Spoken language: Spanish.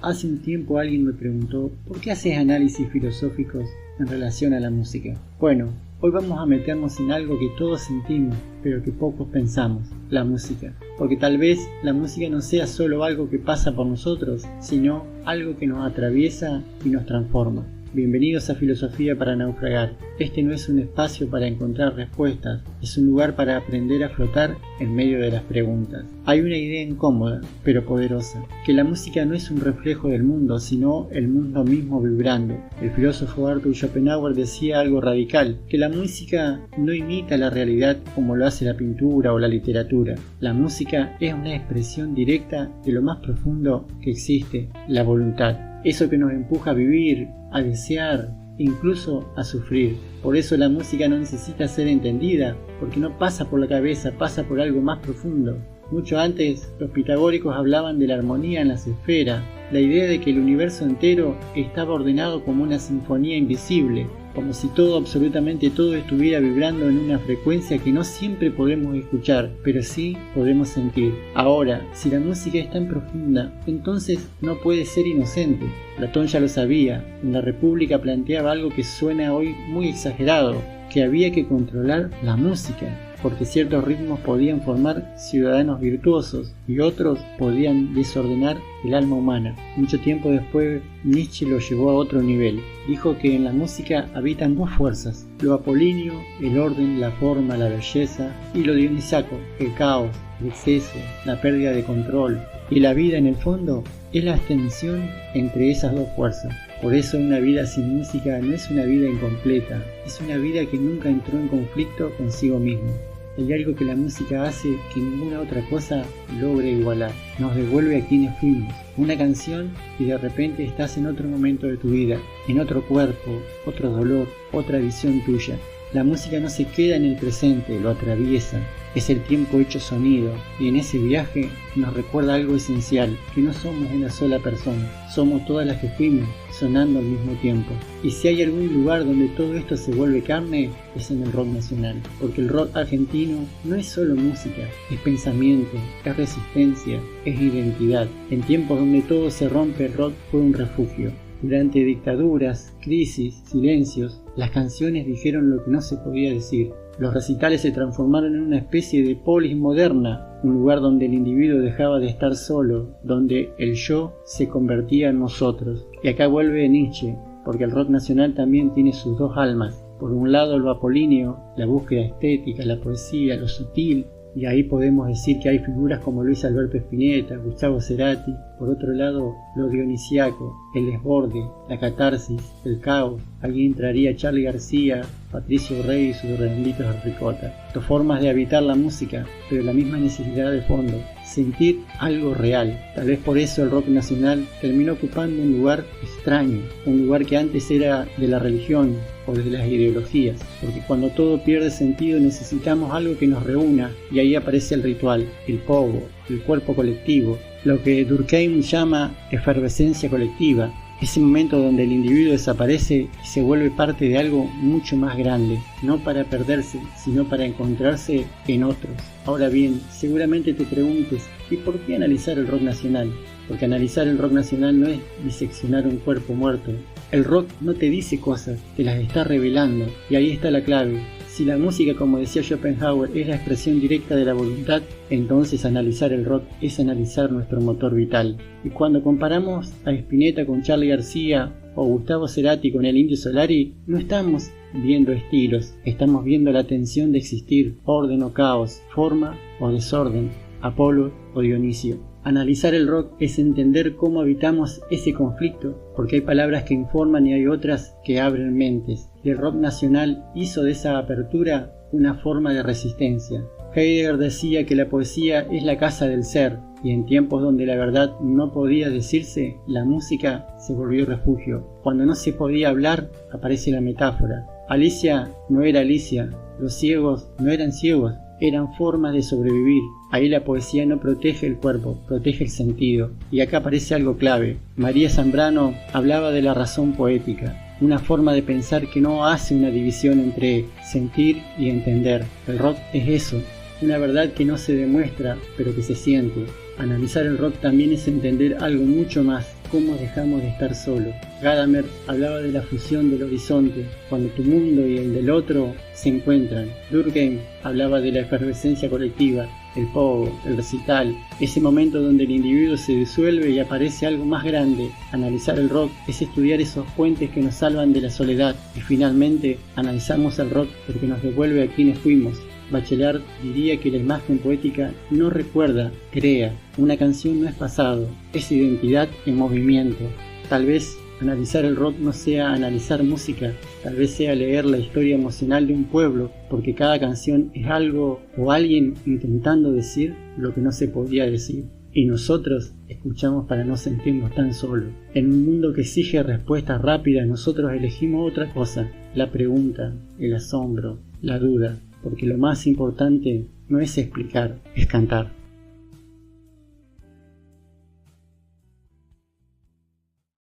Hace un tiempo alguien me preguntó, ¿por qué haces análisis filosóficos en relación a la música? Bueno, hoy vamos a meternos en algo que todos sentimos, pero que pocos pensamos, la música. Porque tal vez la música no sea solo algo que pasa por nosotros, sino algo que nos atraviesa y nos transforma. Bienvenidos a Filosofía para Naufragar. Este no es un espacio para encontrar respuestas, es un lugar para aprender a flotar en medio de las preguntas. Hay una idea incómoda, pero poderosa, que la música no es un reflejo del mundo, sino el mundo mismo vibrando. El filósofo Arthur Schopenhauer decía algo radical, que la música no imita la realidad como lo hace la pintura o la literatura. La música es una expresión directa de lo más profundo que existe, la voluntad. Eso que nos empuja a vivir, a desear, incluso a sufrir. Por eso la música no necesita ser entendida, porque no pasa por la cabeza, pasa por algo más profundo. Mucho antes, los pitagóricos hablaban de la armonía en las esferas, la idea de que el universo entero estaba ordenado como una sinfonía invisible, como si todo, absolutamente todo, estuviera vibrando en una frecuencia que no siempre podemos escuchar, pero sí podemos sentir. Ahora, si la música es tan profunda, entonces no puede ser inocente. Platón ya lo sabía. En la República planteaba algo que suena hoy muy exagerado, que había que controlar la música, porque ciertos ritmos podían formar ciudadanos virtuosos y otros podían desordenar el alma humana. Mucho tiempo después, Nietzsche lo llevó a otro nivel. Dijo que en la música habitan dos fuerzas, lo apolíneo, el orden, la forma, la belleza, y lo dionisiaco, el caos, el exceso, la pérdida de control. Y la vida, en el fondo, es la tensión entre esas dos fuerzas. Por eso una vida sin música no es una vida incompleta, es una vida que nunca entró en conflicto consigo mismo. Hay algo que la música hace que ninguna otra cosa logre igualar. Nos devuelve a quienes fuimos. Una canción y de repente estás en otro momento de tu vida, en otro cuerpo, otro dolor, otra visión tuya. La música no se queda en el presente, lo atraviesa. Es el tiempo hecho sonido, y en ese viaje nos recuerda algo esencial, que no somos una sola persona, somos todas las que fuimos, sonando al mismo tiempo. Y si hay algún lugar donde todo esto se vuelve carne, es en el rock nacional, porque el rock argentino no es solo música, es pensamiento, es resistencia, es identidad. En tiempos donde todo se rompe, el rock fue un refugio. Durante dictaduras, crisis, silencios, las canciones dijeron lo que no se podía decir. Los recitales se transformaron en una especie de polis moderna, un lugar donde el individuo dejaba de estar solo, donde el yo se convertía en nosotros. Y acá vuelve Nietzsche, porque el rock nacional también tiene sus dos almas. Por un lado lo apolíneo, la búsqueda estética, la poesía, lo sutil, y ahí podemos decir que hay figuras como Luis Alberto Spinetta, Gustavo Cerati. Por otro lado, lo dionisiaco, el desborde, la catarsis, el caos. Allí entraría Charly García, Patricio Rey y sus redonditos de ricota. Dos formas de habitar la música, pero la misma necesidad de fondo, sentir algo real. Tal vez por eso el rock nacional terminó ocupando un lugar extraño, un lugar que antes era de la religión o de las ideologías, porque cuando todo pierde sentido necesitamos algo que nos reúna, y ahí aparece el ritual, el pogo, el cuerpo colectivo, lo que Durkheim llama efervescencia colectiva, ese momento donde el individuo desaparece y se vuelve parte de algo mucho más grande, no para perderse, sino para encontrarse en otros. Ahora bien, seguramente te preguntes, ¿y por qué analizar el rock nacional? Porque analizar el rock nacional no es diseccionar un cuerpo muerto. El rock no te dice cosas, te las está revelando, y ahí está la clave. Si la música, como decía Schopenhauer, es la expresión directa de la voluntad, entonces analizar el rock es analizar nuestro motor vital. Y cuando comparamos a Spinetta con Charly García o Gustavo Cerati con el Indio Solari, no estamos viendo estilos, estamos viendo la tensión de existir, orden o caos, forma o desorden, Apolo o Dionisio. Analizar el rock es entender cómo habitamos ese conflicto, porque hay palabras que informan y hay otras que abren mentes. Y el rock nacional hizo de esa apertura una forma de resistencia. Heidegger decía que la poesía es la casa del ser, y en tiempos donde la verdad no podía decirse, la música se volvió refugio. Cuando no se podía hablar, aparece la metáfora. Alicia no era Alicia, los ciegos no eran ciegos, eran formas de sobrevivir. Ahí la poesía no protege el cuerpo, protege el sentido. Y acá aparece algo clave. María Zambrano hablaba de la razón poética, una forma de pensar que no hace una división entre sentir y entender. El rock es eso, una verdad que no se demuestra, pero que se siente. Analizar el rock también es entender algo mucho más, cómo dejamos de estar solos. Gadamer hablaba de la fusión del horizonte, cuando tu mundo y el del otro se encuentran. Durkheim hablaba de la efervescencia colectiva, el pogo, el recital, ese momento donde el individuo se disuelve y aparece algo más grande. Analizar el rock es estudiar esos puentes que nos salvan de la soledad, y finalmente analizamos el rock porque nos devuelve a quienes fuimos. Bachelard diría que la imagen poética no recuerda, crea. Una canción no es pasado, es identidad en movimiento. Tal vez analizar el rock no sea analizar música, tal vez sea leer la historia emocional de un pueblo, porque cada canción es algo o alguien intentando decir lo que no se podía decir. Y nosotros escuchamos para no sentirnos tan solos. En un mundo que exige respuestas rápidas, nosotros elegimos otra cosa: la pregunta, el asombro, la duda. Porque lo más importante no es explicar, es cantar.